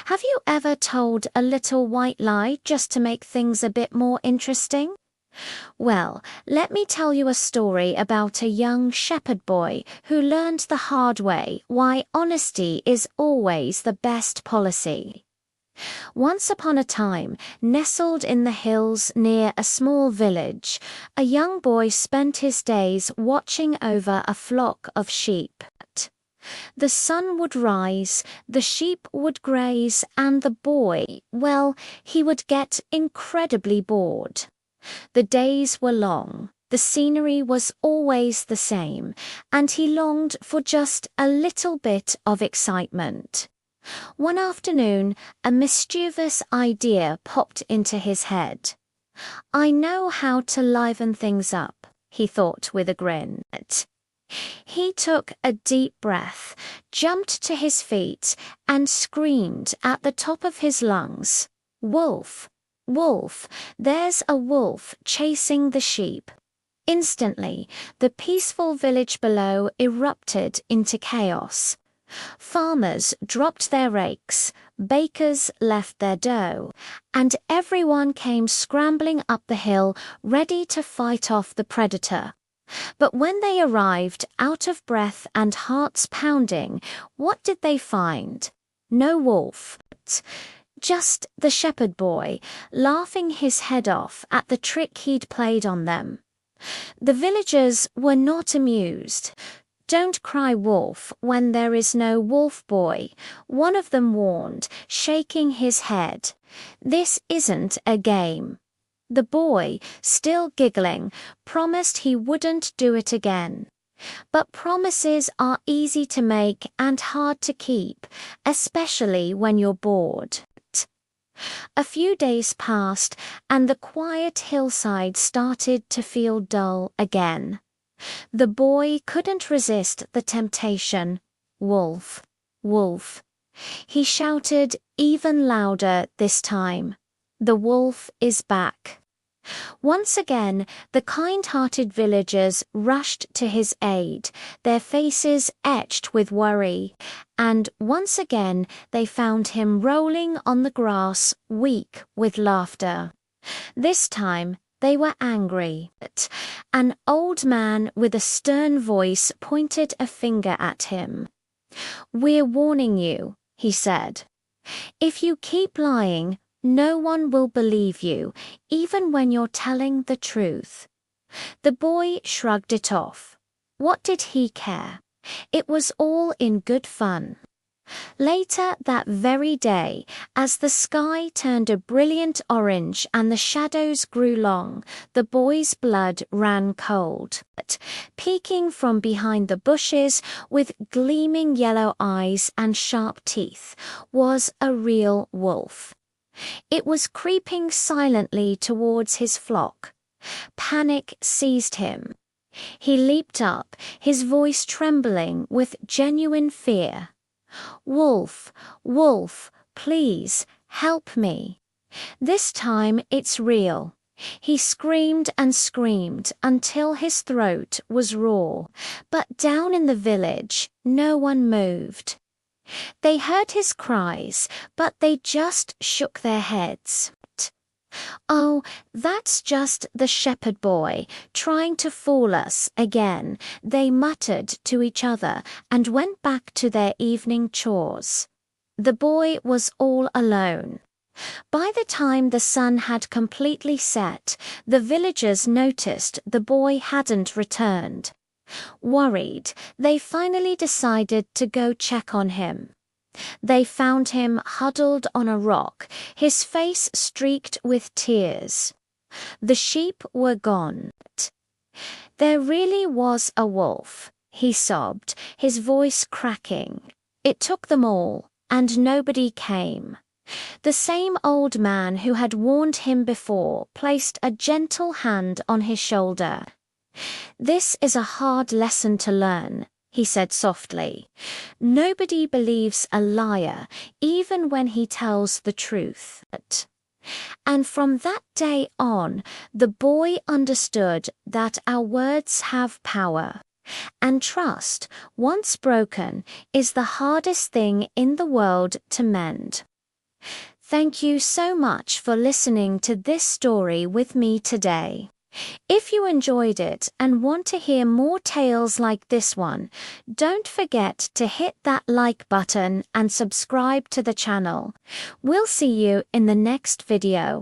Have you ever told a little white lie just to make things a bit more interesting? Well, let me tell you a story about a young shepherd boy who learned the hard way why honesty is always the best policy. Once upon a time, nestled in the hills near a small village, a young boy spent his days watching over a flock of sheep. The sun would rise, the sheep would graze, and the boy, well, he would get incredibly bored. The days were long, the scenery was always the same, and he longed for just a little bit of excitement. One afternoon, a mischievous idea popped into his head. "I know how to liven things up," he thought with a grin. He took a deep breath, jumped to his feet, and screamed at the top of his lungs, "Wolf! Wolf! There's a wolf chasing the sheep!" Instantly, the peaceful village below erupted into chaos. Farmers dropped their rakes, bakers left their dough, and everyone came scrambling up the hill ready to fight off the predator. But when they arrived, out of breath and hearts pounding, what did they find? No wolf. Just the shepherd boy, laughing his head off at the trick he'd played on them. The villagers were not amused. "Don't cry wolf when there is no wolf boy," one of them warned, shaking his head. "This isn't a game." The boy, still giggling, promised he wouldn't do it again. But promises are easy to make and hard to keep, especially when you're bored. A few days passed, and the quiet hillside started to feel dull again. The boy couldn't resist the temptation. "Wolf! Wolf!" He shouted even louder this time. "The wolf is back." Once again, the kind-hearted villagers rushed to his aid, their faces etched with worry, and once again they found him rolling on the grass, weak with laughter. This time they were angry. An old man with a stern voice pointed a finger at him. "We're warning you," he said. "If you keep lying, no one will believe you, even when you're telling the truth." The boy shrugged it off. What did he care? It was all in good fun. Later that very day, as the sky turned a brilliant orange and the shadows grew long, the boy's blood ran cold. Peeking from behind the bushes, with gleaming yellow eyes and sharp teeth, was a real wolf. It was creeping silently towards his flock. Panic seized him. He leaped up, his voice trembling with genuine fear. "Wolf, wolf, please, help me. This time it's real." He screamed and screamed until his throat was raw, but down in the village, no one moved. They heard his cries, but they just shook their heads. "Oh, that's just the shepherd boy, trying to fool us again," they muttered to each other and went back to their evening chores. The boy was all alone. By the time the sun had completely set, the villagers noticed the boy hadn't returned. Worried, they finally decided to go check on him. They found him huddled on a rock, his face streaked with tears. The sheep were gone. "There really was a wolf," he sobbed, his voice cracking. "It took them all, and nobody came." The same old man who had warned him before placed a gentle hand on his shoulder. "This is a hard lesson to learn," he said softly. "Nobody believes a liar, even when he tells the truth." And from that day on, the boy understood that our words have power. And trust, once broken, is the hardest thing in the world to mend. Thank you so much for listening to this story with me today. If you enjoyed it and want to hear more tales like this one, don't forget to hit that like button and subscribe to the channel. We'll see you in the next video.